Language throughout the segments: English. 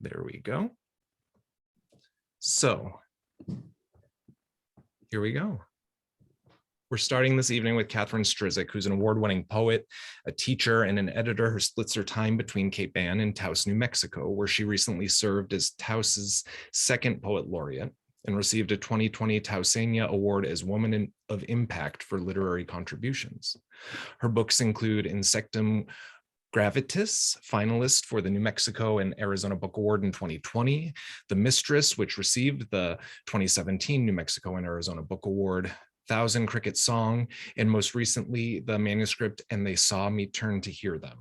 There we go. So here we go. We're starting this evening with Catherine Strisik, who's an award-winning poet, a teacher, and an editor who splits her time between Cape Ann and Taos, New Mexico, where she recently served as Taos's second Poet Laureate and received a 2020 Taoseña Award as Woman of Impact for literary contributions. Her books include Insectum Gravitis, finalist for the New Mexico and Arizona Book Award in 2020, The Mistress, which received the 2017 New Mexico and Arizona Book Award, Thousand Cricket Song, and most recently, the manuscript And They Saw Me Turn to Hear Them.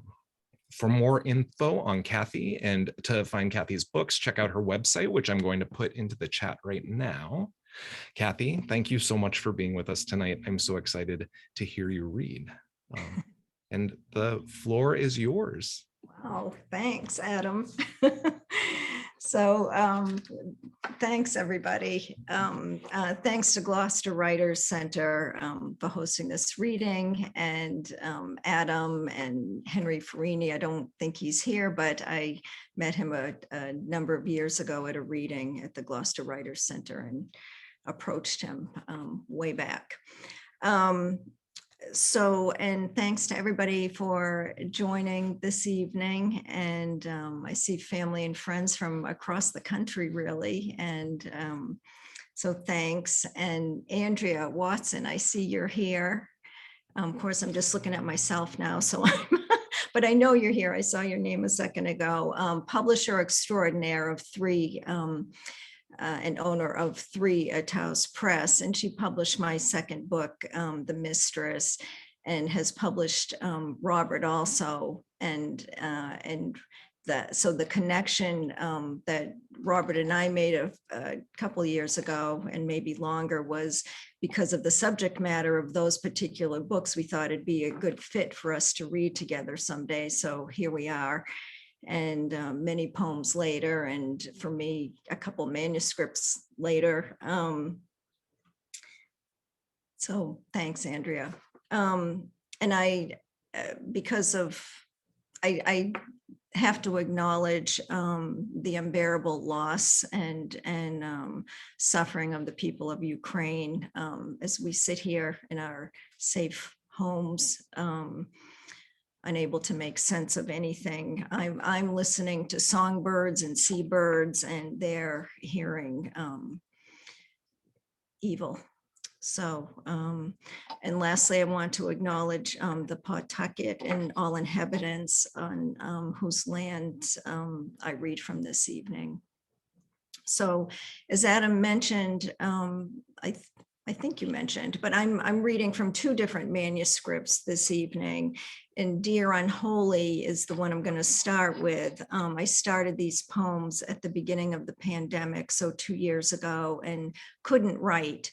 For more info on Kathy and to find Kathy's books, check out her website, which I'm going to put into the chat right now. Kathy, thank you so much for being with us tonight. I'm so excited to hear you read. And the floor is yours. Wow, thanks, Adam. So thanks, everybody. Thanks to Gloucester Writers Center for hosting this reading, and Adam and Henry Farini. I don't think he's here, but I met him a number of years ago at a reading at the Gloucester Writers Center and approached him way back. And thanks to everybody for joining this evening. And I see family and friends from across the country, really. And so thanks. And Andrea Watson, I see you're here. Of course, I'm just looking at myself now, so but I know you're here. I saw your name a second ago. Publisher extraordinaire of three, and owner of three Taos Press, and she published my second book, The Mistress, and has published Robert also, and so the connection that Robert and I made a couple of years ago, and maybe longer, was because of the subject matter of those particular books. We thought it'd be a good fit for us to read together someday, so here we are. And many poems later, and for me, a couple manuscripts later. So thanks, Andrea. And because of, I have to acknowledge the unbearable loss and suffering of the people of Ukraine as we sit here in our safe homes, unable to make sense of anything. I'm listening to songbirds and seabirds, and they're hearing evil. So, and lastly, I want to acknowledge the Pawtucket and all inhabitants on whose land I read from this evening. So, as Adam mentioned, I think you mentioned, but I'm reading from two different manuscripts this evening, and Dear Unholy is the one I'm going to start with. I started these poems at the beginning of the pandemic, so 2 years ago, and couldn't write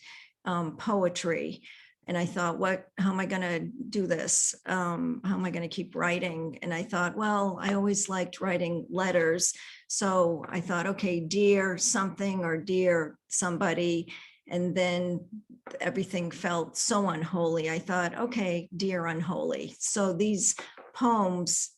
poetry. And I thought, how am I going to do this? How am I going to keep writing? And I thought, well, I always liked writing letters. So I thought, okay, dear something or dear somebody. And then everything felt so unholy. I thought, okay, Dear Unholy. So these poems,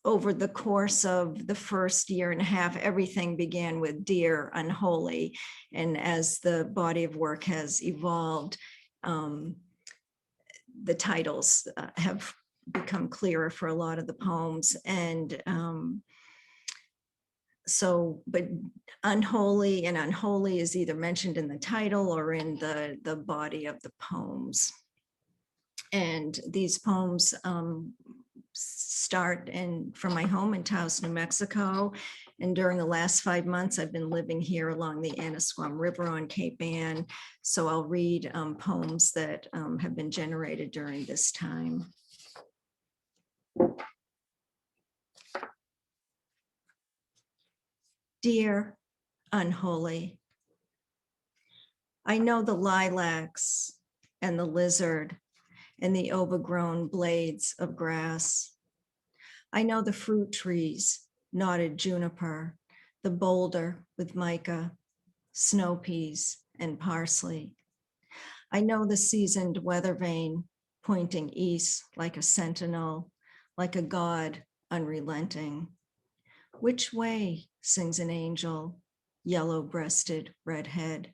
over the course of the first year and a half, everything began with Dear Unholy. And as the body of work has evolved, the titles have become clearer for a lot of the poems. And so, but unholy and unholy is either mentioned in the title or in the body of the poems. And these poems start from my home in Taos, New Mexico. And during the last 5 months, I've been living here along the Annisquam River on Cape Ann. So I'll read poems that have been generated during this time. Dear Unholy, I know the lilacs and the lizard and the overgrown blades of grass. I know the fruit trees, knotted juniper, the boulder with mica, snow peas and parsley. I know the seasoned weather vane pointing east like a sentinel, like a god unrelenting. Which way, sings an angel, yellow-breasted redhead.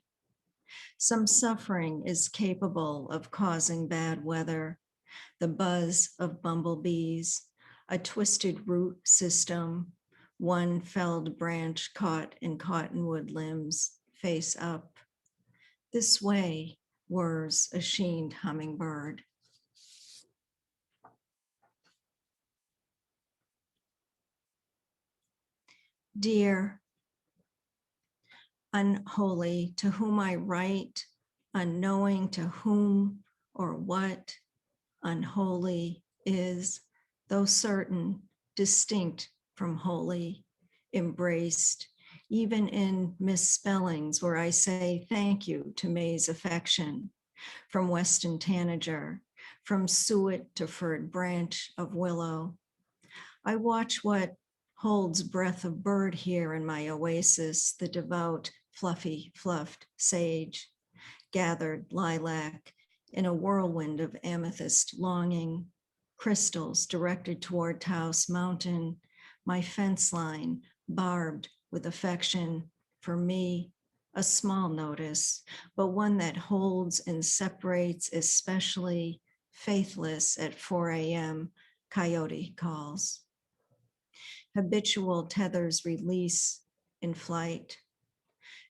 Some suffering is capable of causing bad weather, the buzz of bumblebees, a twisted root system, one felled branch caught in cottonwood limbs, face up. This way whirs a sheened hummingbird. Dear, unholy, to whom I write, unknowing to whom or what unholy is, though certain, distinct from holy, embraced, even in misspellings where I say thank you to May's affection, from Weston Tanager, from suet to furred branch of willow. I watch what holds breath of bird here in my oasis, the devout, fluffy, fluffed sage, gathered lilac in a whirlwind of amethyst longing, crystals directed toward Taos Mountain, my fence line barbed with affection for me, a small notice, but one that holds and separates, especially faithless at 4 a.m. coyote calls. Habitual tethers release in flight.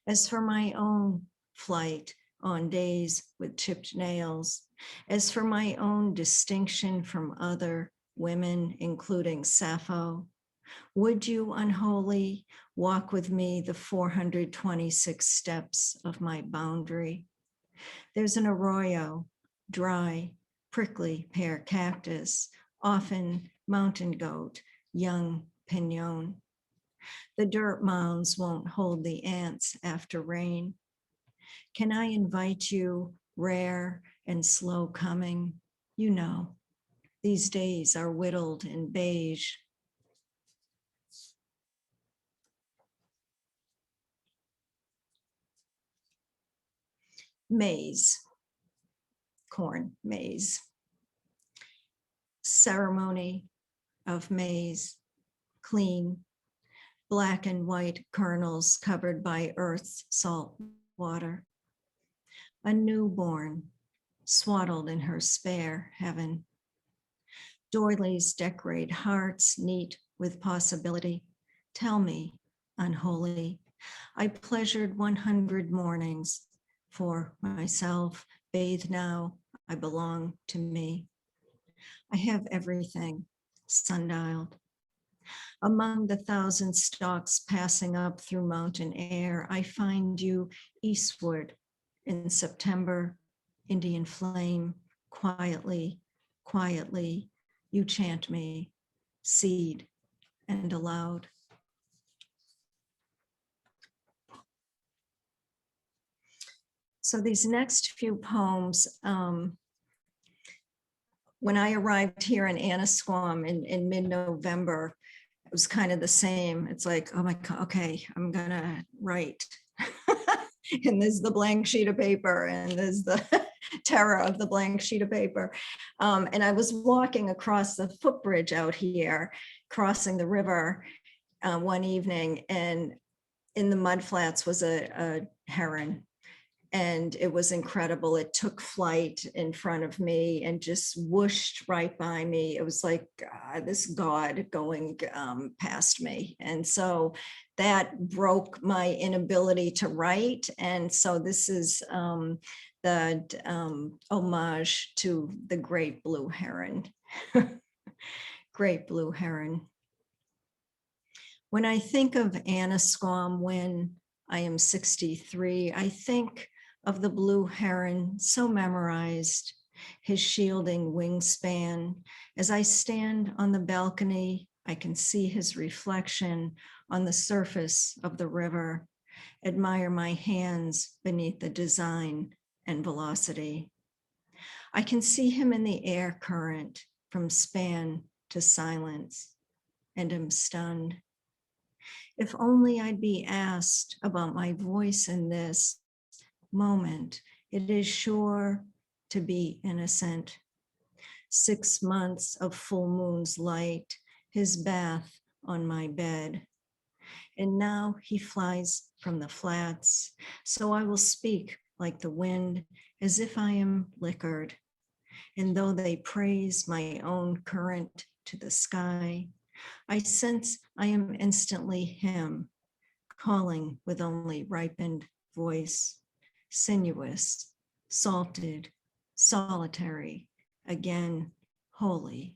As for my own flight on days with chipped nails, as for my own distinction from other women, including Sappho, would you, unholy, walk with me the 426 steps of my boundary? There's an arroyo, dry, prickly pear cactus, often mountain goat, young pinon. The dirt mounds won't hold the ants after rain. Can I invite you, rare and slow coming? You know, these days are whittled in beige. Maize, corn, maize. Ceremony of maize, clean, black and white kernels covered by earth's salt water. A newborn, swaddled in her spare heaven. Doilies decorate hearts neat with possibility. Tell me, unholy, I pleasured 100 mornings for myself, bathe now, I belong to me. I have everything, sundialed. Among the 1,000 stalks passing up through mountain air, I find you eastward in September, Indian flame, quietly, quietly, you chant me, seed and aloud. So these next few poems, when I arrived here in Annisquam in mid-November, it was kind of the same. It's like, oh my God, okay, I'm gonna write. And there's the blank sheet of paper and there's the terror of the blank sheet of paper. And I was walking across the footbridge out here, crossing the river one evening, and in the mudflats was a heron. And it was incredible. It took flight in front of me and just whooshed right by me. It was like this god going past me. And so that broke my inability to write. And so this is the homage to the great blue heron. Great blue heron. When I think of Annisquam when I am 63, I think of the blue heron so memorized, his shielding wingspan. As I stand on the balcony, I can see his reflection on the surface of the river, admire my hands beneath the design and velocity. I can see him in the air current from span to silence, and am stunned. If only I'd be asked about my voice in this moment, it is sure to be innocent. 6 months of full moon's light, his bath on my bed, And now he flies from the flats. So I will speak like the wind, as if I am liquored. And though they praise my own current to the sky, I sense I am instantly him, calling with only ripened voice, sinuous, salted, solitary, again, holy.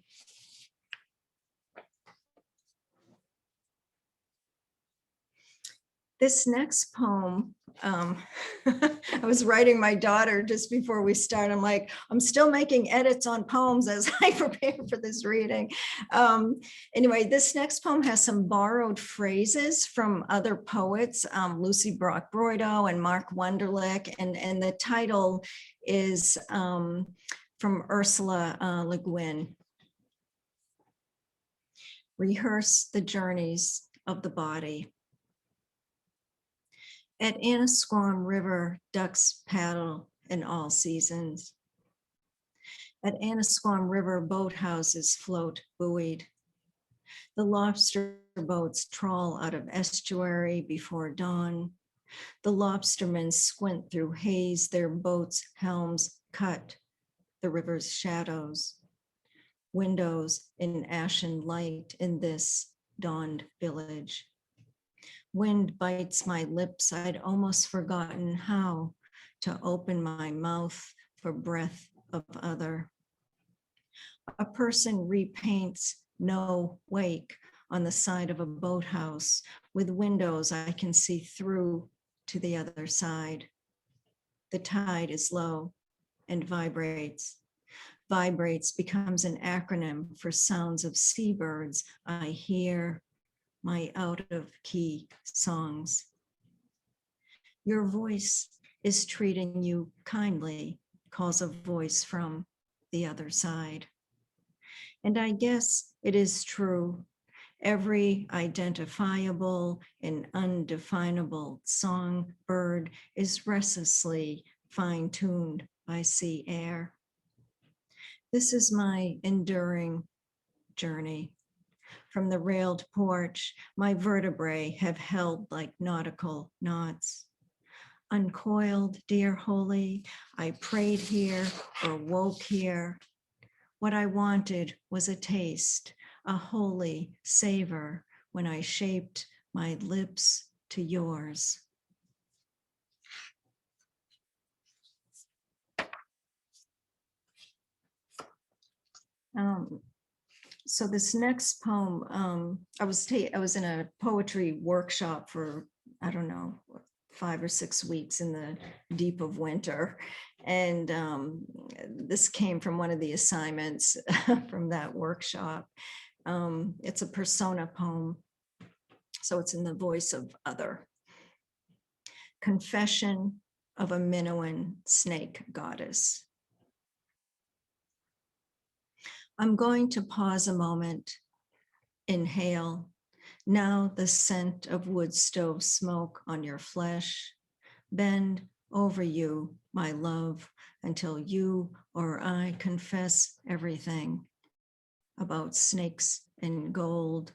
This next poem, I was writing my daughter just before we start. I'm like, I'm still making edits on poems as I prepare for this reading. Anyway, this next poem has some borrowed phrases from other poets, Lucy Brock-Broido and Mark Wunderlich, and the title is from Ursula Le Guin. Rehearse the journeys of the body. At Annisquam River, ducks paddle in all seasons. At Annisquam River, boathouses float buoyed. The lobster boats trawl out of estuary before dawn. The lobstermen squint through haze, their boats' helms cut the river's shadows. Windows in ashen light in this dawned village. Wind bites my lips, I'd almost forgotten how to open my mouth for breath of other. A person repaints no wake on the side of a boathouse with windows I can see through to the other side. The tide is low and vibrates. Vibrates becomes an acronym for sounds of seabirds I hear, my out of key songs. Your voice is treating you kindly, calls a voice from the other side. And I guess it is true. Every identifiable and undefinable songbird is restlessly fine-tuned by sea air. This is my enduring journey. From the railed porch, my vertebrae have held like nautical knots. Uncoiled, dear holy, I prayed here or woke here. What I wanted was a taste, a holy savor when I shaped my lips to yours. So this next poem, I was in a poetry workshop for, I don't know, 5 or 6 weeks in the deep of winter. And this came from one of the assignments from that workshop. It's a persona poem, so it's in the voice of other. Confession of a Minoan snake goddess. I'm going to pause a moment, inhale. Now the scent of wood stove smoke on your flesh. Bend over you, my love, until you or I confess everything about snakes and gold.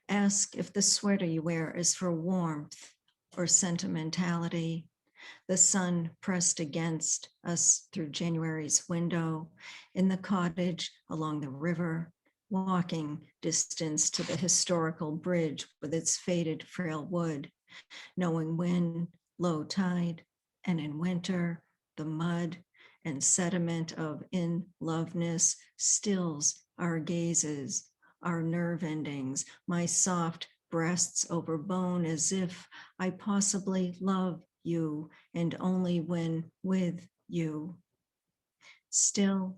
Ask if the sweater you wear is for warmth or sentimentality. The sun pressed against us through January's window in the cottage along the river, walking distance to the historical bridge with its faded frail wood, knowing when low tide and in winter, the mud and sediment of in-loveness stills our gazes, our nerve endings, my soft breasts over bone as if I possibly love you and only when with you. Still,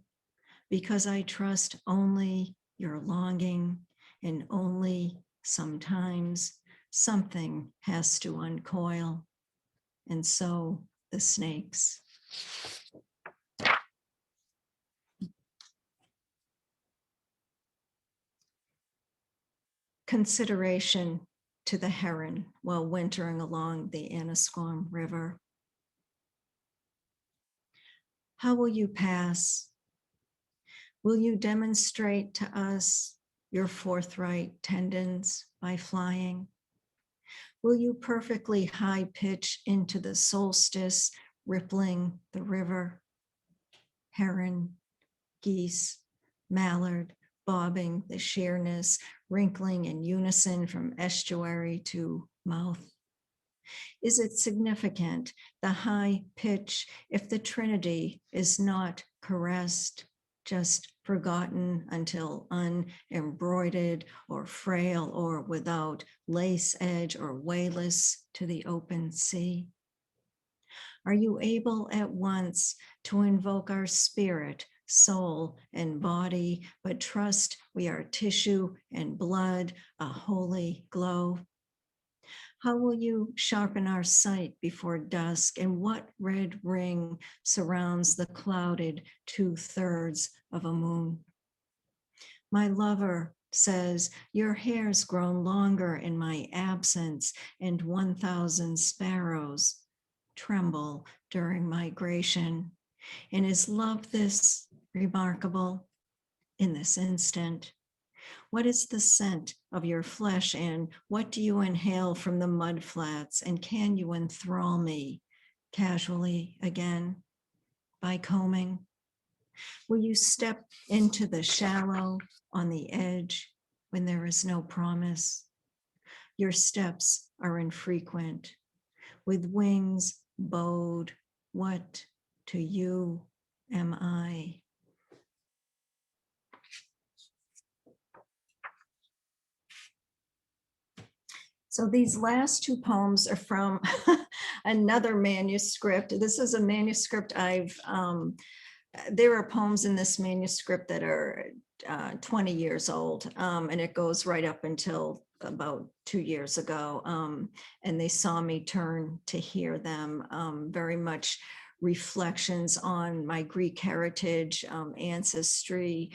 because I trust only your longing and only sometimes something has to uncoil, and so the snakes. Consideration to the heron while wintering along the Annisquam River. How will you pass? Will you demonstrate to us your forthright tendons by flying? Will you perfectly high pitch into the solstice, rippling the river? Heron, geese, mallard, bobbing the sheerness, wrinkling in unison from estuary to mouth. Is it significant, the high pitch, if the Trinity is not caressed, just forgotten until unembroidered or frail or without lace edge or wayless to the open sea? Are you able at once to invoke our spirit, soul, and body, but trust we are tissue and blood, a holy glow? How will you sharpen our sight before dusk, and what red ring surrounds the clouded 2/3 of a moon? My lover says, your hair's grown longer in my absence, and 1,000 sparrows tremble during migration. And is love this remarkable in this instant? What is the scent of your flesh, and what do you inhale from the mud flats? And can you enthrall me casually again by combing? Will you step into the shallow on the edge when there is no promise? Your steps are infrequent, with wings bowed. What to you am I? So these last two poems are from another manuscript. This is a manuscript there are poems in this manuscript that are 20 years old, and it goes right up until about 2 years ago. And they saw me turn to hear them, very much reflections on my Greek heritage, ancestry,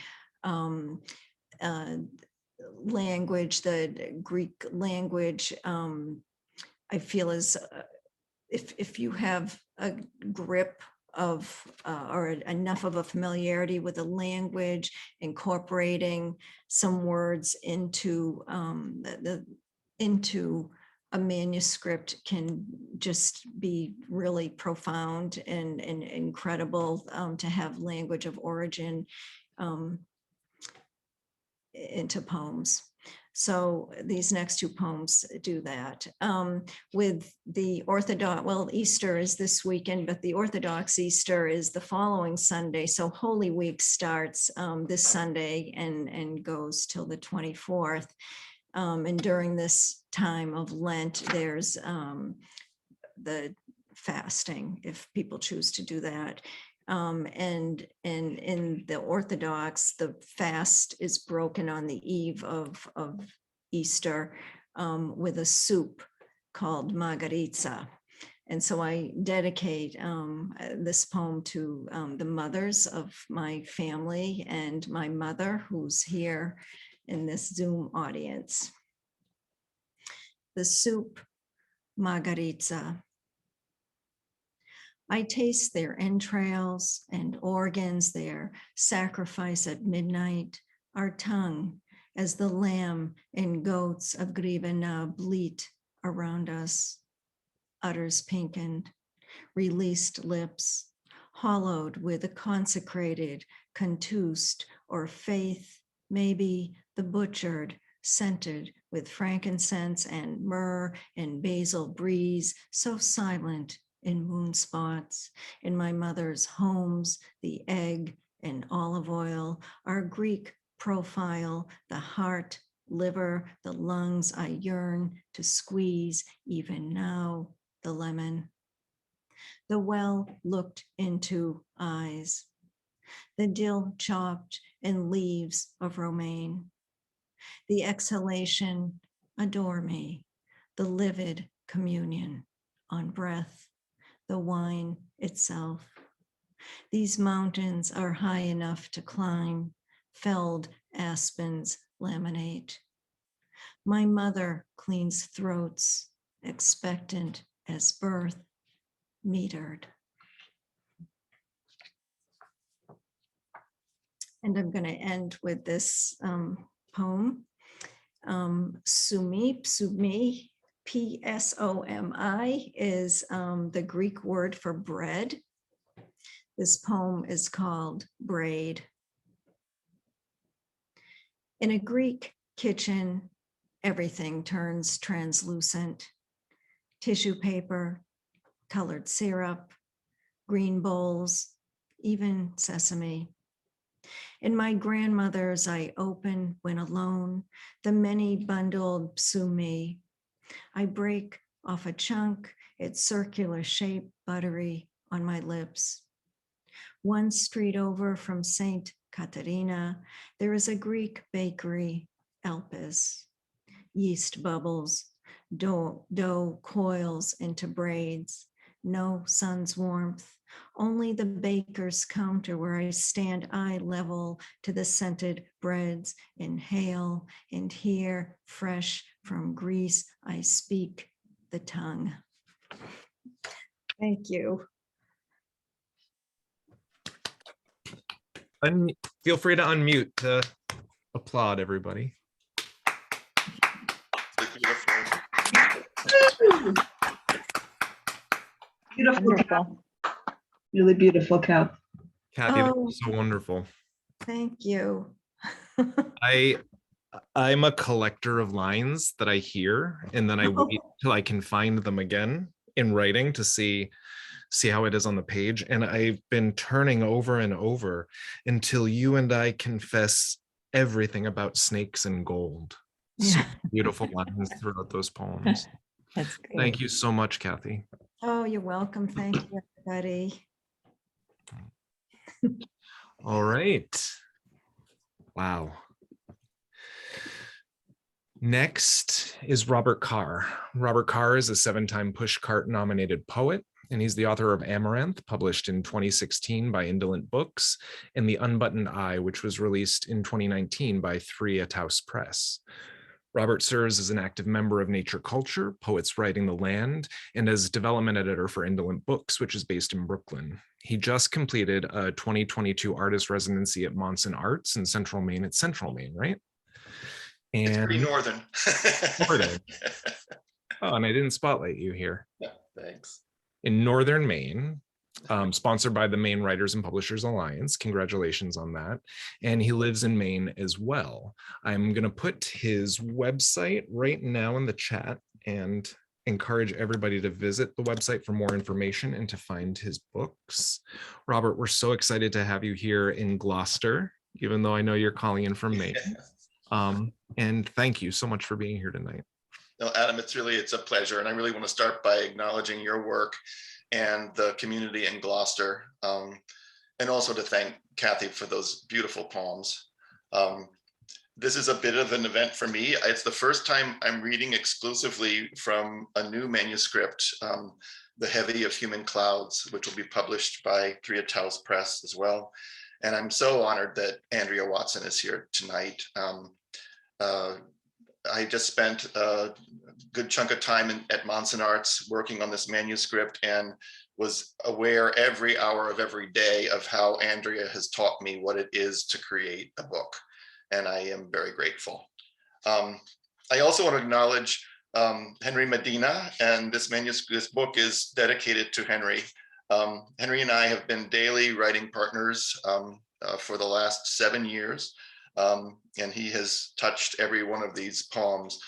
language, the Greek language. I feel is if you have a grip of or enough of a familiarity with the language, incorporating some words into into a manuscript can just be really profound and incredible, to have language of origin into poems. So these next two poems do that. With the Orthodox, well, Easter is this weekend, but the Orthodox Easter is the following Sunday. So Holy Week starts this Sunday and goes till the 24th. And during this time of Lent, there's the fasting, if people choose to do that. And in the Orthodox, the fast is broken on the eve of Easter with a soup called margaritza. And so I dedicate this poem to the mothers of my family and my mother, who's here in this Zoom audience. The soup, margaritza. I taste their entrails and organs, their sacrifice at midnight, our tongue as the lamb and goats of Grivena bleat around us, udders pinkened, released lips, hollowed with a consecrated, contused, or faith, maybe the butchered, scented with frankincense and myrrh and basil breeze, so silent in wound spots. In my mother's homes, the egg and olive oil, our Greek profile, the heart, liver, the lungs I yearn to squeeze even now, the lemon. The well looked into eyes, the dill chopped and leaves of romaine. The exhalation, adore me, the livid communion on breath, the wine itself. These mountains are high enough to climb, felled aspens laminate. My mother cleans throats, expectant as birth, metered. And I'm going to end with this poem. Sumi, PSOMI is the Greek word for bread. This poem is called Braid. In a Greek kitchen, everything turns translucent. Tissue paper, colored syrup, green bowls, even sesame. In my grandmother's, I open when alone, the many bundled psumi. I break off a chunk, its circular shape, buttery on my lips. One street over from St. Katerina, there is a Greek bakery, Elpis. Yeast bubbles, dough coils into braids, no sun's warmth, only the baker's counter where I stand eye level to the scented breads, inhale and hear fresh from Greece, I speak the tongue. Thank you. Feel free to unmute to applaud, everybody. Beautiful. Wonderful. Really beautiful, Kath. Kathy, that Oh. was so wonderful. Thank you. I'm a collector of lines that I hear, and then I wait till I can find them again in writing to see how it is on the page. And I've been turning over and over until you and I confess everything about snakes and gold. So beautiful lines throughout those poems. That's great. Thank you so much, Kathy. Oh, you're welcome. Thank you, everybody. All right. Wow. Next is Robert Carr. Robert Carr is a 7-time Pushcart nominated poet, and he's the author of Amaranth, published in 2016 by Indolent Books, and The Unbuttoned Eye, which was released in 2019 by Taos Press. Robert serves as an active member of Nature Culture, Poets Writing the Land, and as development editor for Indolent Books, which is based in Brooklyn. He just completed a 2022 artist residency at Monson Arts in Central Maine. It's Central Maine, right? And it's pretty northern. Northern. Oh, and I didn't spotlight you here. Yeah, thanks. In Northern Maine, sponsored by the Maine Writers and Publishers Alliance. Congratulations on that. And he lives in Maine as well. I'm going to put his website right now in the chat and encourage everybody to visit the website for more information and to find his books. Robert, we're so excited to have you here in Gloucester, even though I know you're calling in from Maine. And thank you so much for being here tonight. No, Adam, it's a pleasure. And I really want to start by acknowledging your work and the community in Gloucester, and also to thank Kathy for those beautiful poems. This is a bit of an event for me. It's the first time I'm reading exclusively from a new manuscript, The Heavy of Human Clouds, which will be published by Taos Press as well. And I'm so honored that Andrea Watson is here tonight. I just spent a good chunk of time at Monson Arts working on this manuscript and was aware every hour of every day of how Andrea has taught me what it is to create a book. And I am very grateful. I also want to acknowledge Henry Medina, and this book is dedicated to Henry. Henry and I have been daily writing partners for the last 7 years. And he has touched every one of these poems,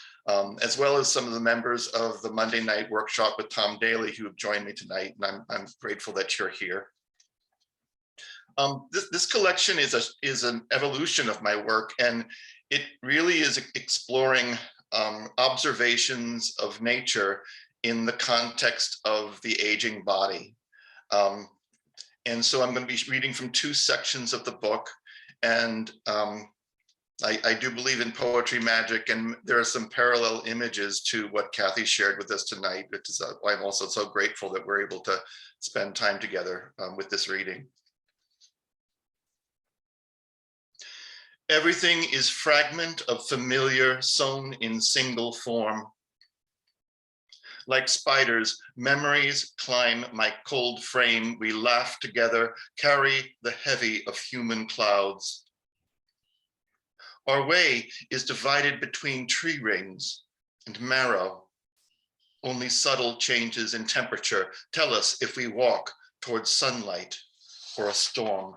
as well as some of the members of the Monday night workshop with Tom Daly who have joined me tonight. And I'm grateful that you're here. This collection is an evolution of my work, and it really is exploring observations of nature in the context of the aging body. And so I'm going to be reading from 2 sections of the book. And I do believe in poetry magic, and there are some parallel images to what Kathy shared with us tonight, which is why I'm also so grateful that we're able to spend time together with this reading. Everything is fragment of familiar sewn in single form. Like spiders, memories climb my cold frame. We laugh together, carry the heavy of human clouds. Our way is divided between tree rings and marrow. Only subtle changes in temperature tell us if we walk towards sunlight or a storm.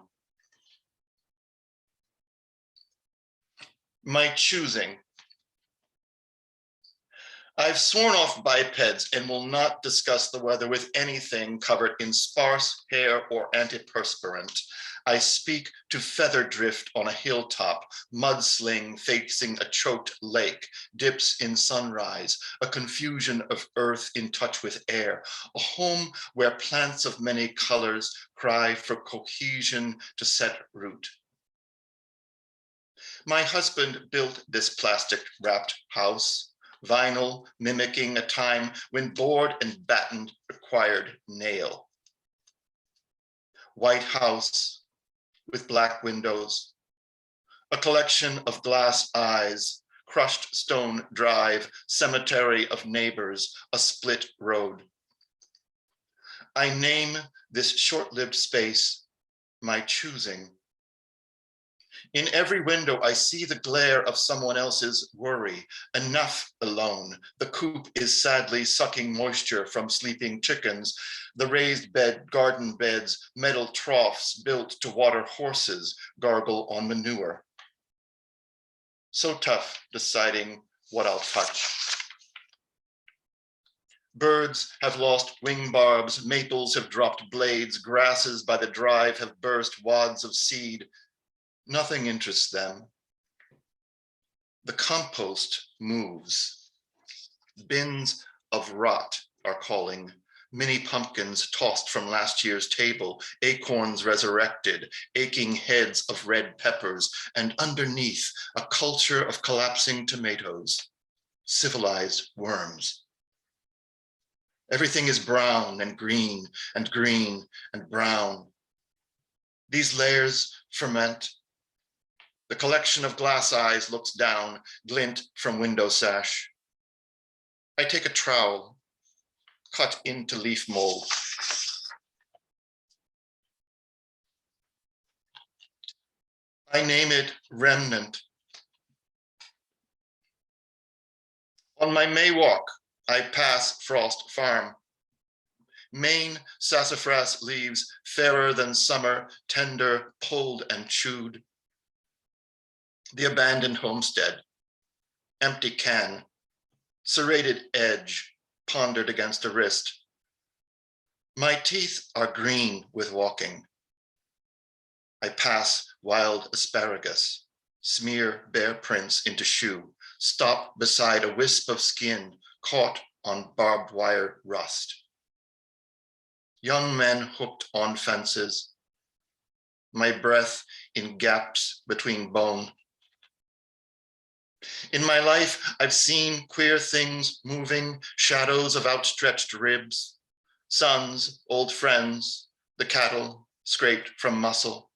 My choosing. I've sworn off bipeds and will not discuss the weather with anything covered in sparse hair or antiperspirant. I speak to feather drift on a hilltop, mudsling facing a choked lake, dips in sunrise, a confusion of earth in touch with air, a home where plants of many colors cry for cohesion to set root. My husband built this plastic wrapped house, vinyl mimicking a time when board and batten required nail. White house with black windows, a collection of glass eyes, crushed stone drive, cemetery of neighbors, a split road. I name this short-lived space my choosing. In every window, I see the glare of someone else's worry. Enough alone. The coop is sadly sucking moisture from sleeping chickens. The raised bed, garden beds, metal troughs built to water horses gargle on manure. So tough deciding what I'll touch. Birds have lost wing barbs, maples have dropped blades, grasses by the drive have burst wads of seed. Nothing interests them. The compost moves. Bins of rot are calling. Mini pumpkins tossed from last year's table, acorns resurrected, aching heads of red peppers, and underneath a culture of collapsing tomatoes, civilized worms. Everything is brown and green and green and brown. These layers ferment. The collection of glass eyes looks down, glint from window sash. I take a trowel, cut into leaf mold. I name it remnant. On my May walk, I pass Frost Farm. Maine sassafras leaves, fairer than summer, tender, pulled and chewed. The abandoned homestead, empty can, serrated edge, pondered against a wrist. My teeth are green with walking. I pass wild asparagus, smear bare prints into shoe, stop beside a wisp of skin caught on barbed wire rust. Young men hooked on fences, my breath in gaps between bone. In my life, I've seen queer things moving, shadows of outstretched ribs, sons, old friends, the cattle scraped from muscle.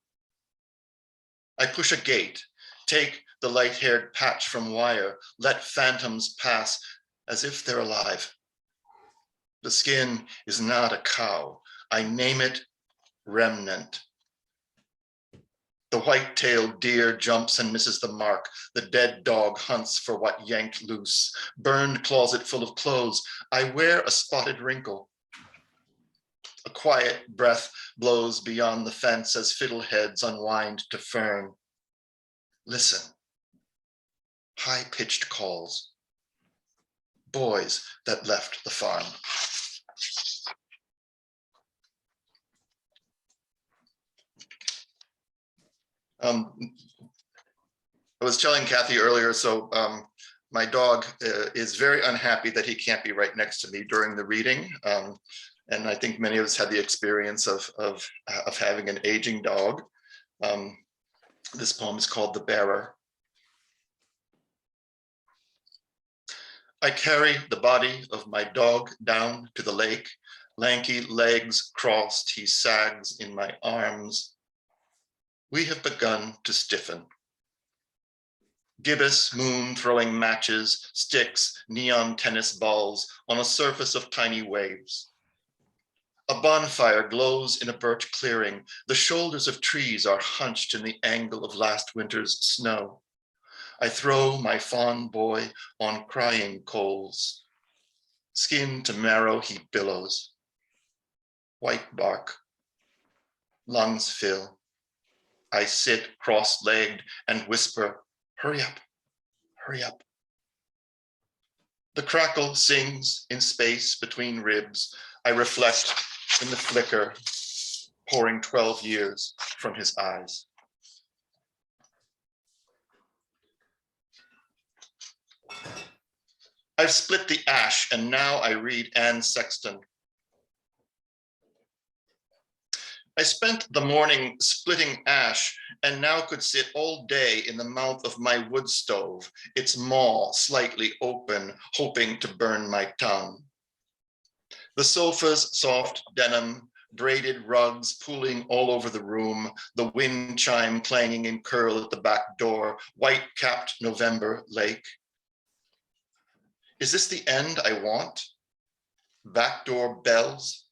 I push a gate, take the light-haired patch from wire, let phantoms pass as if they're alive. The skin is not a cow. I name it remnant. The white-tailed deer jumps and misses the mark. The dead dog hunts for what yanked loose. Burned closet full of clothes. I wear a spotted wrinkle. A quiet breath blows beyond the fence as fiddleheads unwind to fern. Listen. High-pitched calls. Boys that left the farm. I was telling Kathy earlier, so my dog is very unhappy that he can't be right next to me during the reading. And I think many of us had the experience of having an aging dog. This poem is called The Bearer. I carry the body of my dog down to the lake. Lanky legs crossed, he sags in my arms. We have begun to stiffen. Gibbous moon throwing matches, sticks, neon tennis balls on a surface of tiny waves. A bonfire glows in a birch clearing. The shoulders of trees are hunched in the angle of last winter's snow. I throw my fawn boy on crying coals. Skin to marrow he billows. White bark, lungs fill. I sit cross-legged and whisper, hurry up, hurry up. The crackle sings in space between ribs. I reflect in the flicker, pouring 12 years from his eyes. I've split the ash and now I read Anne Sexton. I spent the morning splitting ash and now could sit all day in the mouth of my wood stove, its maw slightly open, hoping to burn my tongue. The sofa's soft denim, braided rugs pooling all over the room, the wind chime clanging in curl at the back door, white-capped November lake. Is this the end I want? Backdoor bells?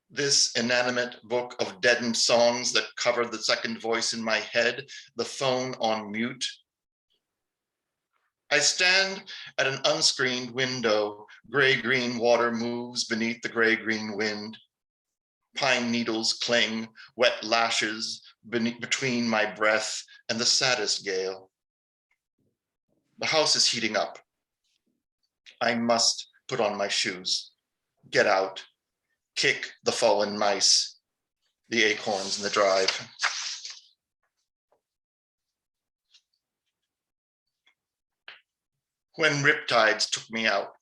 This inanimate book of deadened songs that cover the second voice in my head, the phone on mute. I stand at an unscreened window. Gray-green water moves beneath the gray-green wind. Pine needles cling, wet lashes between my breath and the saddest gale. The house is heating up. I must put on my shoes, get out, kick the fallen mice, the acorns in the drive. When riptides took me out.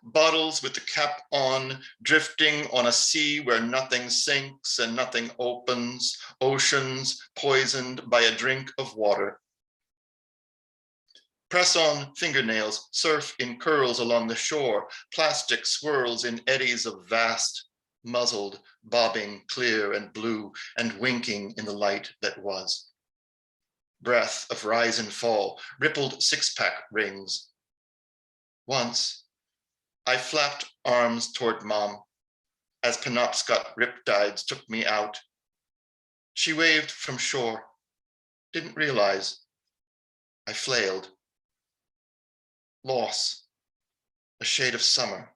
Bottles with the cap on, drifting on a sea where nothing sinks and nothing opens, oceans poisoned by a drink of water. Press-on fingernails surf in curls along the shore, plastic swirls in eddies of vast, muzzled, bobbing clear and blue and winking in the light that was. Breath of rise and fall, rippled six-pack rings. Once, I flapped arms toward Mom as Penobscot riptides took me out. She waved from shore, didn't realize. I flailed. Loss, a shade of summer.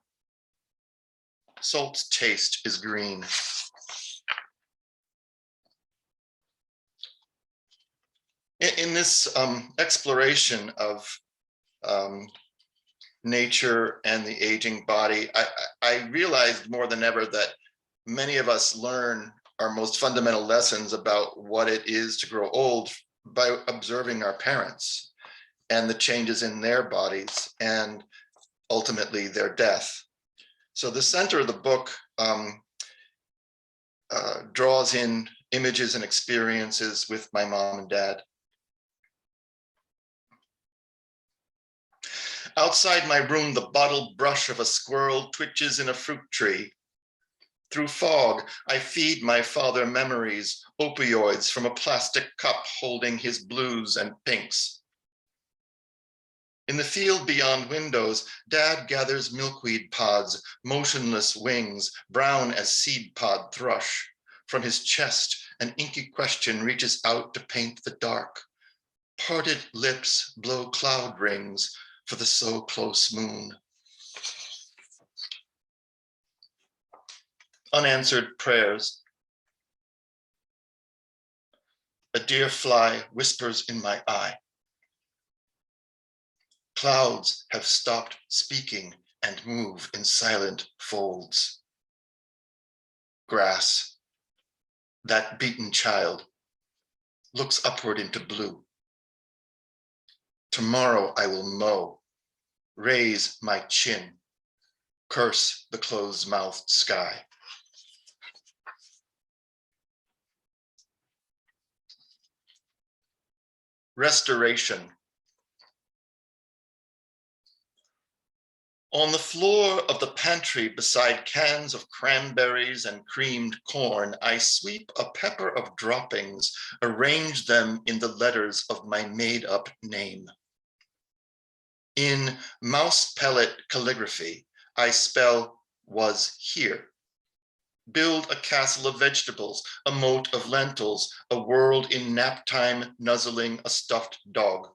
Salt's taste is green. In this exploration of nature and the aging body, I realized more than ever that many of us learn our most fundamental lessons about what it is to grow old by observing our parents and the changes in their bodies and ultimately their death. So the center of the book draws in images and experiences with my mom and dad. Outside my room, the bottled brush of a squirrel twitches in a fruit tree. Through fog, I feed my father memories, opioids from a plastic cup holding his blues and pinks. In the field beyond windows, Dad gathers milkweed pods, motionless wings, brown as seed pod thrush. From his chest, an inky question reaches out to paint the dark. Parted lips blow cloud rings for the so close moon. Unanswered prayers. A deer fly whispers in my eye. Clouds have stopped speaking and move in silent folds. Grass, that beaten child, looks upward into blue. Tomorrow I will mow, raise my chin, curse the closed-mouthed sky. Restoration. On the floor of the pantry beside cans of cranberries and creamed corn, I sweep a pepper of droppings, arrange them in the letters of my made-up name. In mouse pellet calligraphy, I spell was here. Build a castle of vegetables, a moat of lentils, a world in nap time nuzzling a stuffed dog.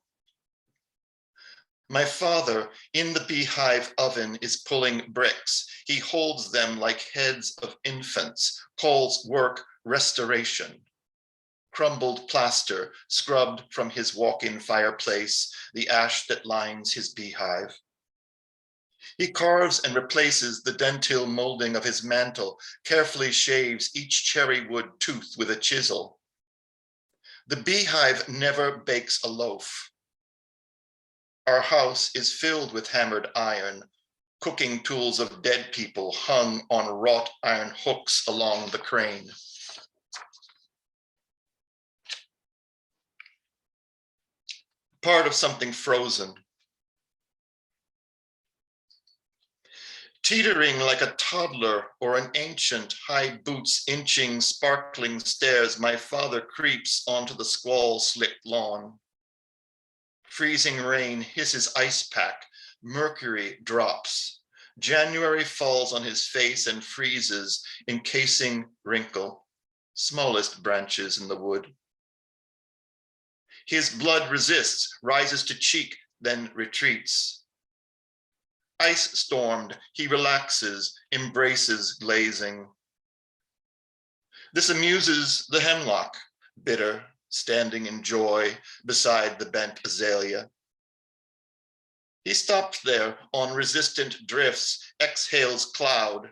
My father in the beehive oven is pulling bricks. He holds them like heads of infants, calls work restoration. Crumbled plaster scrubbed from his walk-in fireplace, the ash that lines his beehive. He carves and replaces the dentil molding of his mantle, carefully shaves each cherry wood tooth with a chisel. The beehive never bakes a loaf. Our house is filled with hammered iron, cooking tools of dead people hung on wrought iron hooks along the crane. Part of something frozen. Teetering like a toddler or an ancient, high boots inching sparkling stairs, my father creeps onto the squall-slicked lawn. Freezing rain hisses ice pack, mercury drops. January falls on his face and freezes, encasing wrinkle, smallest branches in the wood. His blood resists, rises to cheek, then retreats. Ice stormed, he relaxes, embraces glazing. This amuses the hemlock, bitter, standing in joy beside the bent azalea. He stops there on resistant drifts, exhales cloud,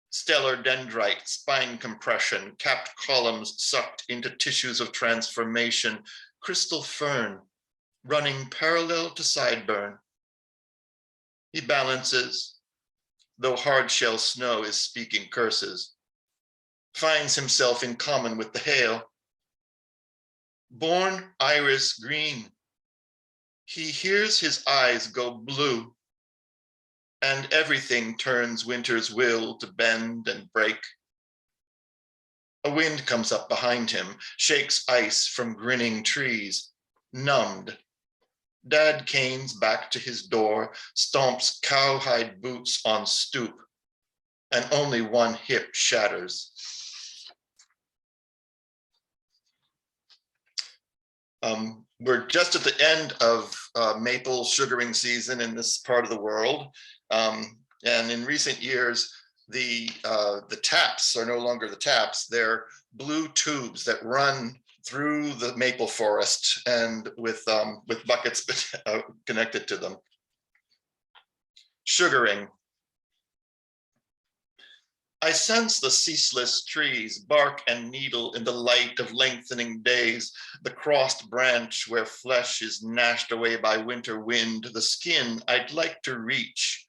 stellar dendrite, spine compression, capped columns sucked into tissues of transformation, crystal fern running parallel to sideburn. He balances, though hard-shell snow is speaking curses, finds himself in common with the hail. Born iris green, he hears his eyes go blue, and everything turns winter's will to bend and break. A wind comes up behind him, shakes ice from grinning trees, numbed. Dad canes back to his door, stomps cowhide boots on stoop, and only one hip shatters. We're just at the end of maple sugaring season in this part of the world. And in recent years, the taps are no longer the taps, they're blue tubes that run through the maple forest and with buckets connected to them. Sugaring. I sense the ceaseless trees, bark and needle in the light of lengthening days, the crossed branch where flesh is gnashed away by winter wind, the skin I'd like to reach,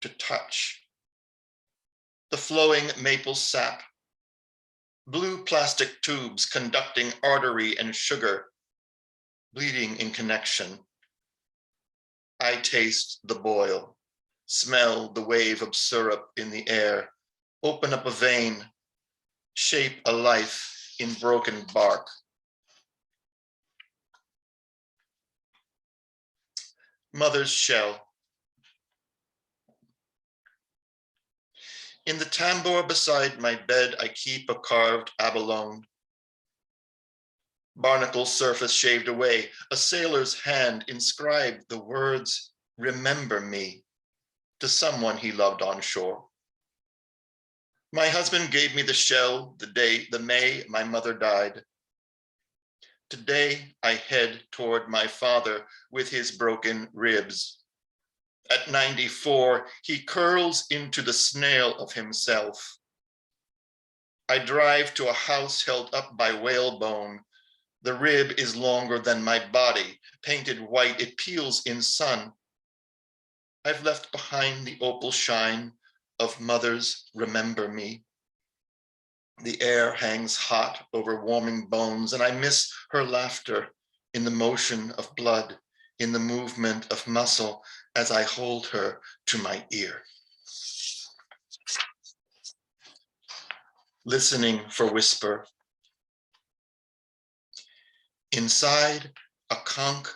to touch. The flowing maple sap, blue plastic tubes conducting artery and sugar, bleeding in connection. I taste the boil, smell the wave of syrup in the air, open up a vein, shape a life in broken bark. Mother's shell. In the tambour beside my bed, I keep a carved abalone. Barnacle surface shaved away, a sailor's hand inscribed the words, "Remember me," to someone he loved on shore. My husband gave me the shell the May my mother died. Today I head toward my father with his broken ribs. At 94, he curls into the snail of himself. I drive to a house held up by whalebone. The rib is longer than my body, painted white, it peels in sun. I've left behind the opal shine of mother's remember me. The air hangs hot over warming bones, and I miss her laughter in the motion of blood, in the movement of muscle as I hold her to my ear. Listening for whisper. Inside a conch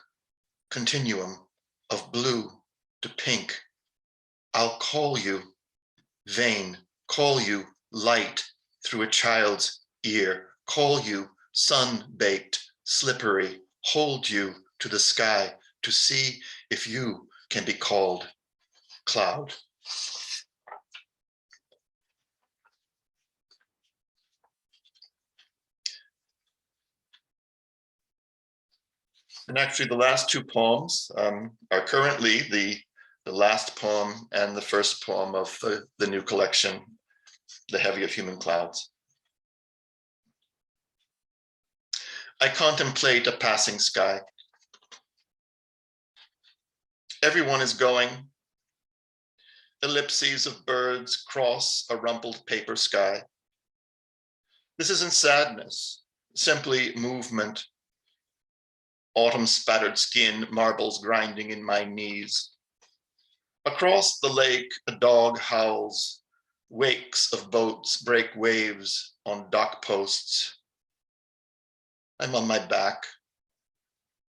continuum of blue to pink, I'll call you, vein, call you light through a child's ear, call you sun-baked, slippery, hold you to the sky to see if you can be called cloud. And actually the last two poems are currently the last poem and the first poem of the new collection, The Heavy of Human Clouds. I contemplate a passing sky. Everyone is going. Ellipses of birds cross a rumpled paper sky. This isn't sadness, simply movement. Autumn spattered skin, marbles grinding in my knees. Across the lake, a dog howls. Wakes of boats break waves on dock posts. I'm on my back,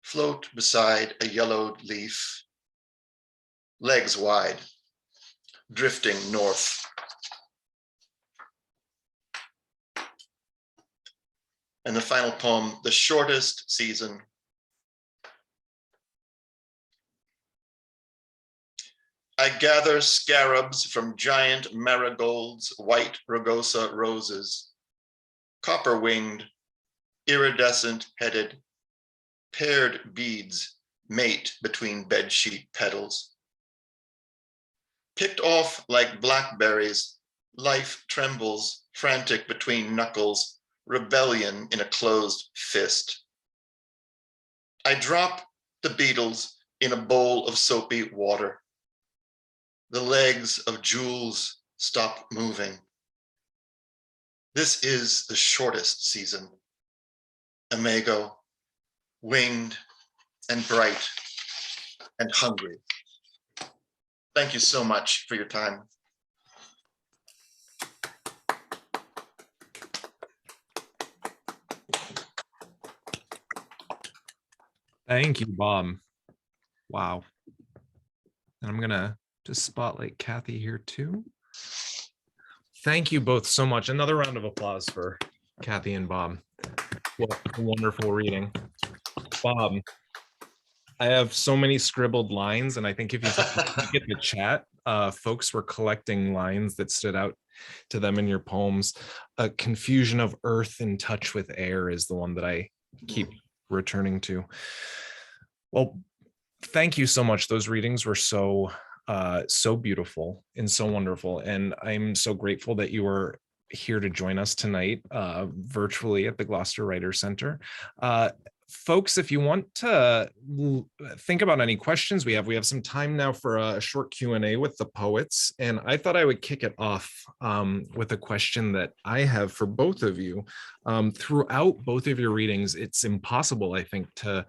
float beside a yellowed leaf, legs wide, drifting north. And the final poem, The Shortest Season. I gather scarabs from giant marigolds, white rugosa roses, copper-winged, iridescent headed, paired beads mate between bedsheet petals. Picked off like blackberries, life trembles, frantic between knuckles, rebellion in a closed fist. I drop the beetles in a bowl of soapy water. The legs of jewels stop moving. This is the shortest season. Imago, winged and bright and hungry. Thank you so much for your time. Thank you, Bob. Wow. And I'm gonna just spotlight Kathy here too. Thank you both so much. Another round of applause for Kathy and Bob. What a wonderful reading. Bob, I have so many scribbled lines, and I think if you look at the chat, folks were collecting lines that stood out to them in your poems. A confusion of earth in touch with air is the one that I keep returning to. Well, thank you so much. Those readings were so beautiful and so wonderful, and I'm so grateful that you were here to join us tonight virtually at the Gloucester Writers Center. Folks, if you want to think about any questions we have some time now for a short Q&A with the poets. And I thought I would kick it off with a question that I have for both of you. Throughout both of your readings, it's impossible, I think, to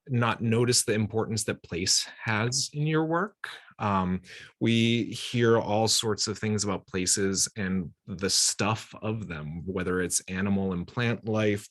not notice the importance that place has in your work. We hear all sorts of things about places and the stuff of them, whether it's animal and plant life,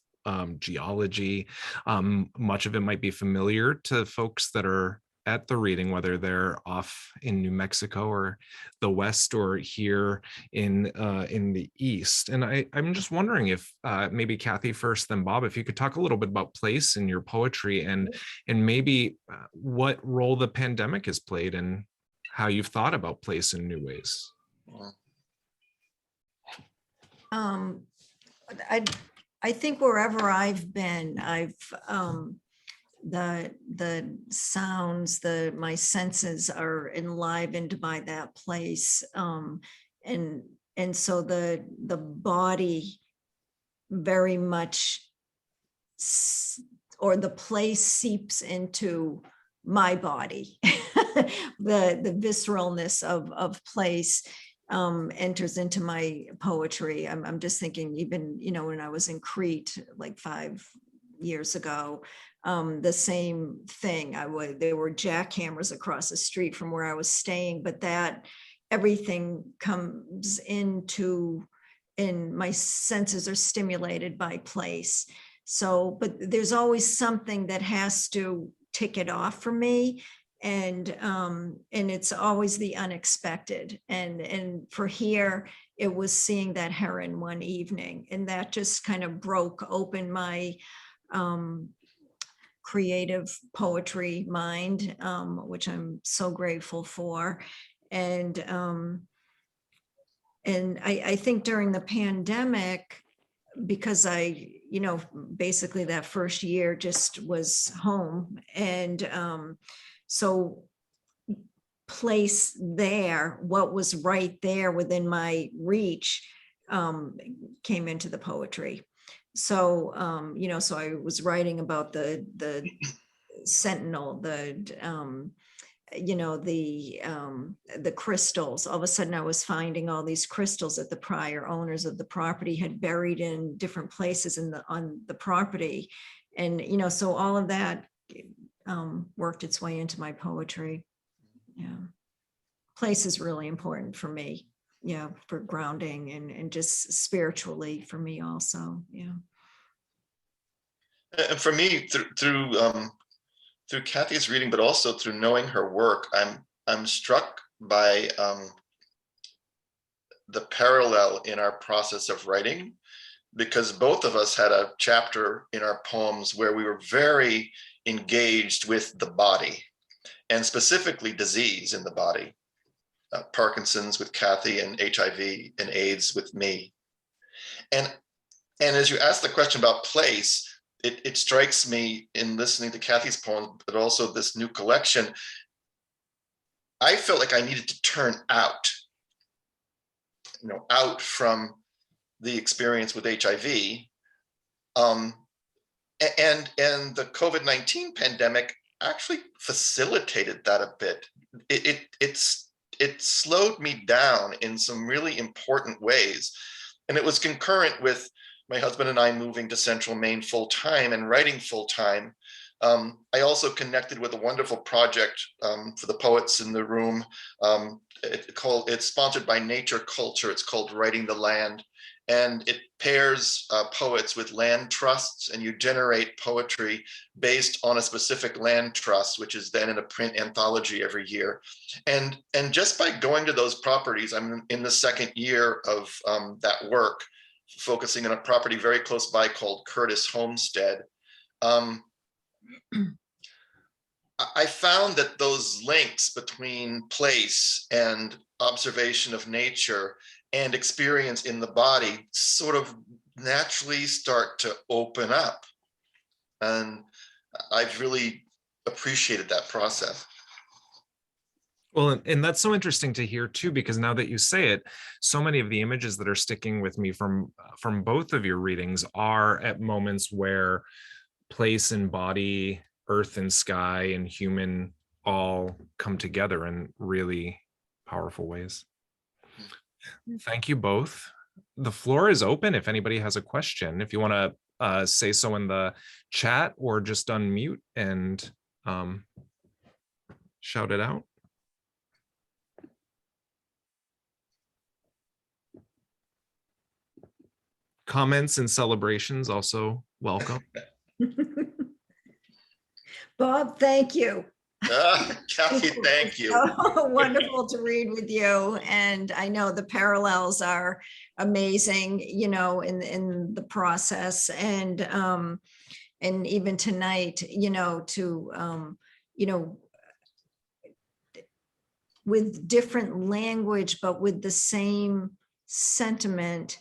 geology. Much of it might be familiar to folks that are at the reading, whether they're off in New Mexico or the West or here in the East. And I'm just wondering if maybe Kathy first, then Bob, if you could talk a little bit about place in your poetry and maybe what role the pandemic has played and how you've thought about place in new ways. I think wherever I've been, the sounds, my senses are enlivened by that place, and so the body very much, or the place seeps into my body. the visceralness of place enters into my poetry. I'm just thinking, even, when I was in Crete like 5 years ago, the same thing. There were jackhammers across the street from where I was staying, but that everything comes into, and my senses are stimulated by place. So, but there's always something that has to tick it off for me. And it's always the unexpected. And for here, it was seeing that heron one evening, and that just kind of broke open my creative poetry mind, which I'm so grateful for. And I think during the pandemic, because basically that first year just was home. And so place there, what was right there within my reach, came into the poetry. So, so I was writing about the sentinel, the crystals. All of a sudden I was finding all these crystals that the prior owners of the property had buried in different places on the property. And, so all of that worked its way into my poetry. Yeah. Place is really important for me. Yeah. For grounding and just spiritually for me also. Yeah. And for me, through Kathy's reading, but also through knowing her work, I'm struck by the parallel in our process of writing, because both of us had a chapter in our poems where we were very engaged with the body, and specifically disease in the body. Parkinson's with Kathy, and HIV and AIDS with me. And as you asked the question about place, it strikes me in listening to Kathy's poem, but also this new collection, I felt like I needed to turn out, out from the experience with HIV. And the COVID-19 pandemic actually facilitated that a bit. It slowed me down in some really important ways. And it was concurrent with my husband and I moving to Central Maine full time and writing full time. I also connected with a wonderful project for the poets in the room. It's sponsored by Nature Culture. It's called Writing the Land. And it pairs poets with land trusts, and you generate poetry based on a specific land trust, which is then in a print anthology every year. And just by going to those properties, I'm in the second year of that work, focusing on a property very close by called Curtis Homestead. I found that those links between place and observation of nature and experience in the body sort of naturally start to open up. And I've really appreciated that process. Well, and that's so interesting to hear too, because now that you say it, so many of the images that are sticking with me from both of your readings are at moments where place and body, earth and sky and human all come together in really powerful ways. Thank you both. The floor is open if anybody has a question. If you want to say so in the chat or just unmute and shout it out. Comments and celebrations also welcome. Bob, thank you. Kathy, thank you. So wonderful to read with you. And I know the parallels are amazing, in the process. And even tonight, with different language, but with the same sentiment,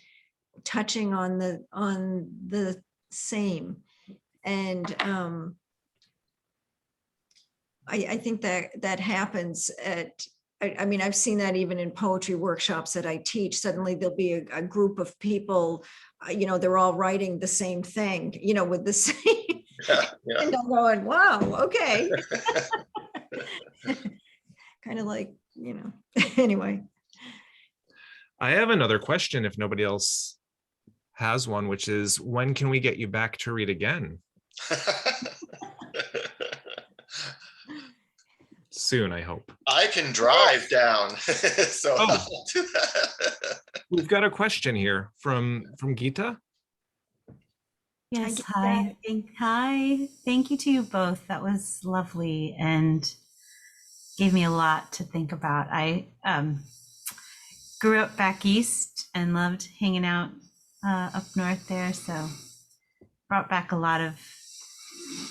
touching on the same. And I think that happens I've seen that even in poetry workshops that I teach. Suddenly there'll be a group of people, they're all writing the same thing, with the same, Yeah. and I'm going, wow, okay. Kind of like, anyway. I have another question if nobody else has one, which is, when can we get you back to read again? Soon, I hope. I can drive down, so I'll do that. We've got a question here from Geeta. Yes, hi. Hi. Thank you to you both. That was lovely and gave me a lot to think about. I grew up back east and loved hanging out up north there, so brought back a lot of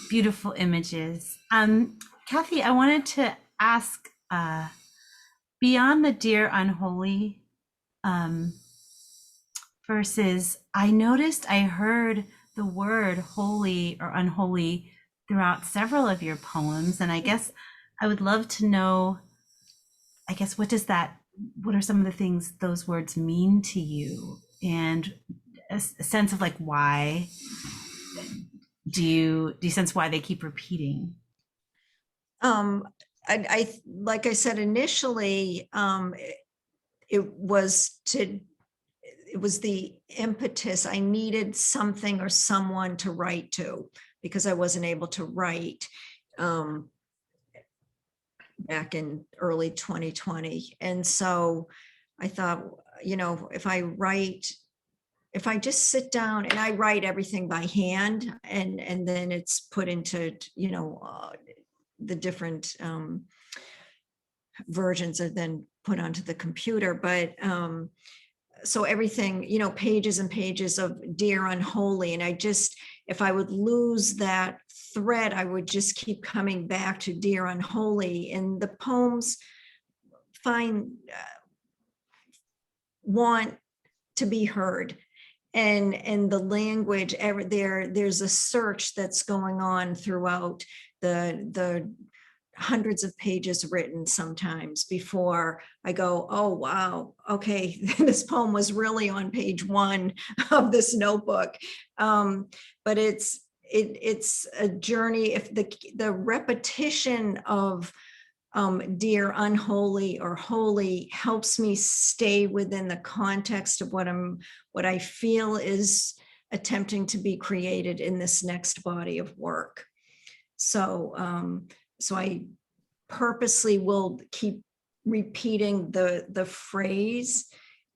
beautiful images. Kathy, I wanted to ask, beyond the dear unholy verses, I noticed I heard the word holy or unholy throughout several of your poems. And I guess I would love to know, I guess, what are some of the things those words mean to you? And a sense of like, why do you sense why they keep repeating? I like I said initially, it was the impetus. I needed something or someone to write to because I wasn't able to write back in early 2020. And so I thought, if I just sit down and I write everything by hand and then it's put into, the different versions are then put onto the computer. But so everything, pages and pages of dear unholy. And if I would lose that thread, I would just keep coming back to dear unholy. And the poems want to be heard. And the language there's a search that's going on throughout the hundreds of pages written sometimes before I go, oh, wow, okay, this poem was really on page 1 of this notebook. But it's a journey. If the repetition of dear unholy or holy helps me stay within the context of what I feel is attempting to be created in this next body of work. So I purposely will keep repeating the phrase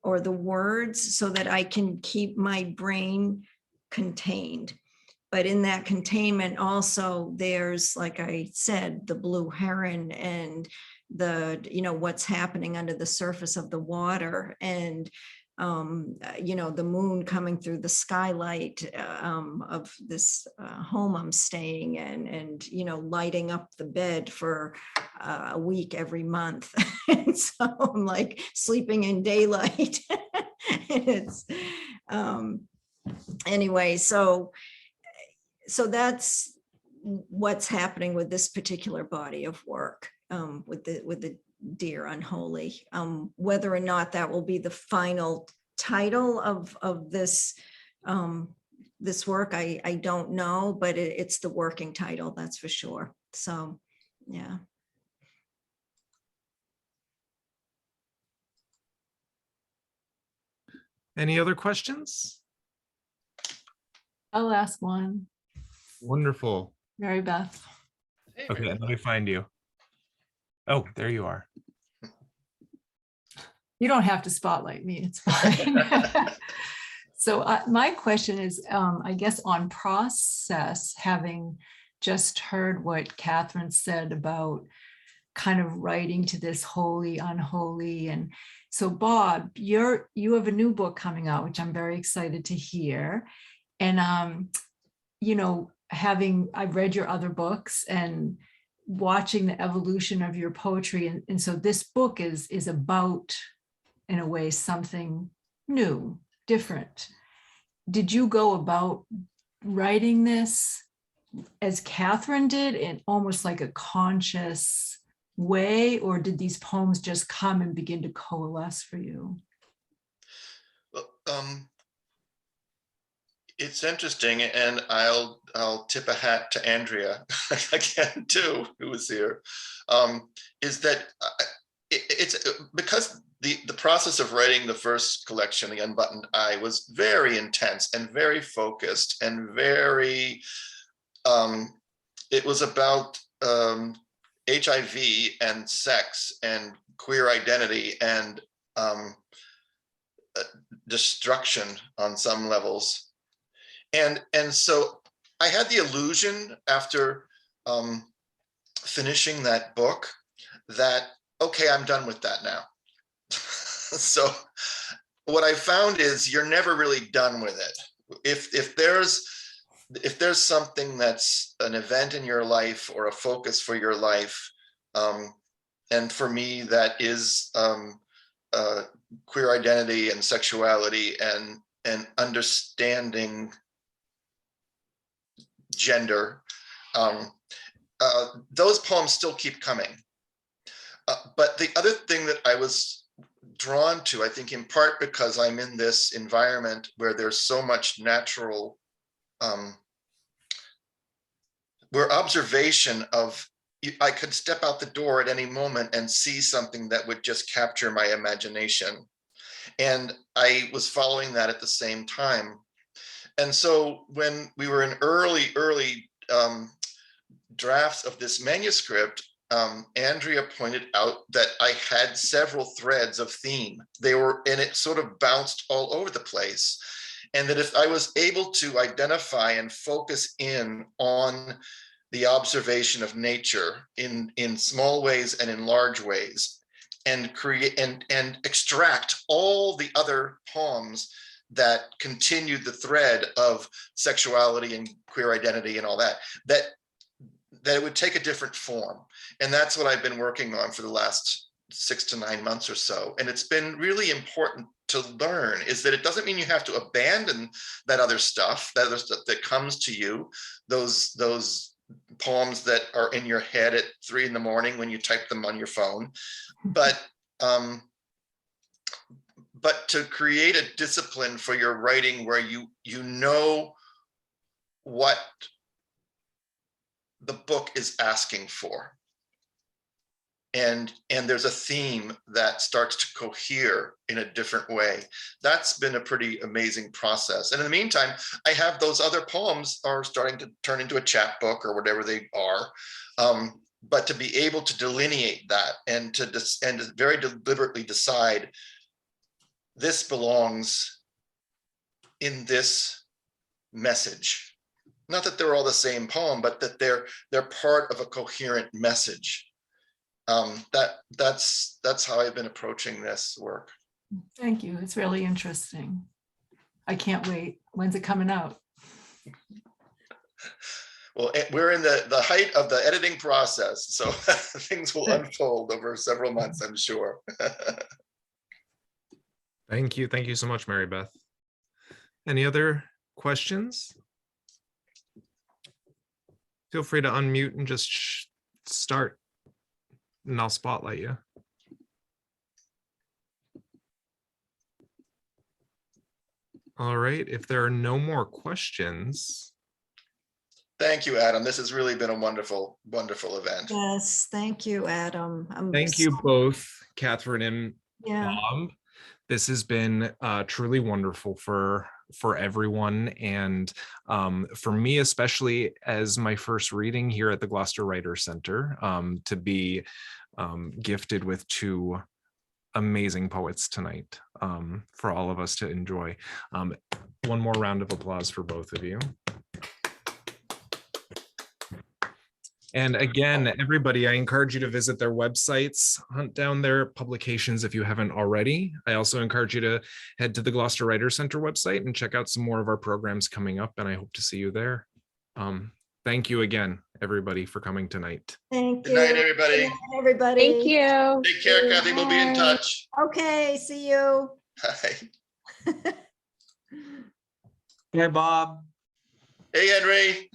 or the words so that I can keep my brain contained. But in that containment also, there's, like I said, the blue heron and what's happening under the surface of the water, and the moon coming through the skylight of this home I'm staying in, and lighting up the bed for a week every month. And so I'm like sleeping in daylight. It's anyway, so that's what's happening with this particular body of work, with the dear unholy. Whether or not that will be the final title of this this work, I don't know, but it's the working title, that's for sure. So yeah. Any other questions? I'll ask one. Wonderful. Mary Beth. Hey, Okay, let me find you. Oh, there you are. You don't have to spotlight me, it's fine. So my question is, I guess on process, having just heard what Catherine said about kind of writing to this holy, unholy. And so Bob, you have a new book coming out, which I'm very excited to hear. And, I've read your other books and watching the evolution of your poetry. And so this book is about, in a way, something new, different. Did you go about writing this as Catherine did, in almost like a conscious way, or did these poems just come and begin to coalesce for you? Well, it's interesting, and I'll tip a hat to Andrea again too, who was here. Is that it's because the process of writing the first collection, The Unbuttoned Eye, was very intense and very focused and very. It was about HIV and sex and queer identity and destruction on some levels. And so I had the illusion after finishing that book that, okay, I'm done with that now. So what I found is you're never really done with it. If there's if there's something that's an event in your life or a focus for your life, and for me, that is queer identity and sexuality and understanding gender, those poems still keep coming. But the other thing that I was drawn to, I think in part because I'm in this environment where there's so much natural, where observation of, I could step out the door at any moment and see something that would just capture my imagination. And I was following that at the same time. And so when we were in early drafts of this manuscript, Andrea pointed out that I had several threads of theme. And it sort of bounced all over the place. And that if I was able to identify and focus in on the observation of nature in small ways and in large ways, and create and extract all the other poems that continued the thread of sexuality and queer identity and all that, that it would take a different form. And that's what I've been working on for the last 6 to 9 months or so. And it's been really important to learn, is that it doesn't mean you have to abandon that other stuff that comes to you, those poems that are in your head at 3 in the morning when you type them on your phone, but to create a discipline for your writing where you know what the book is asking for. And there's a theme that starts to cohere in a different way. That's been a pretty amazing process. And in the meantime, I have those other poems are starting to turn into a chapbook or whatever they are. But to be able to delineate that and to very deliberately decide this belongs in this message. Not that they're all the same poem, but that they're part of a coherent message. That's how I've been approaching this work. Thank you. It's really interesting. I can't wait. When's it coming out? Well, we're in the height of the editing process, so things will unfold over several months, I'm sure. Thank you. Thank you so much, Mary Beth. Any other questions? Feel free to unmute and just start, and I'll spotlight you. All right, if there are no more questions. Thank you, Adam. This has really been a wonderful, wonderful event. Yes, thank you, Adam. Thank you both, Catherine and Yeah. Bob. This has been truly wonderful for everyone, and for me especially, as my first reading here at the Gloucester Writers Center, to be gifted with 2 amazing poets tonight, for all of us to enjoy. One more round of applause for both of you. And again, everybody, I encourage you to visit their websites, hunt down their publications if you haven't already. I also encourage you to head to the Gloucester Writers Center website and check out some more of our programs coming up, and I hope to see you there. Thank you again, everybody, for coming tonight. Thank you. Good night, everybody. Good night, everybody. Thank you. Take care, Kathy. We'll be in touch. Okay, see you. Bye. Hey, Bob. Hey, Henry.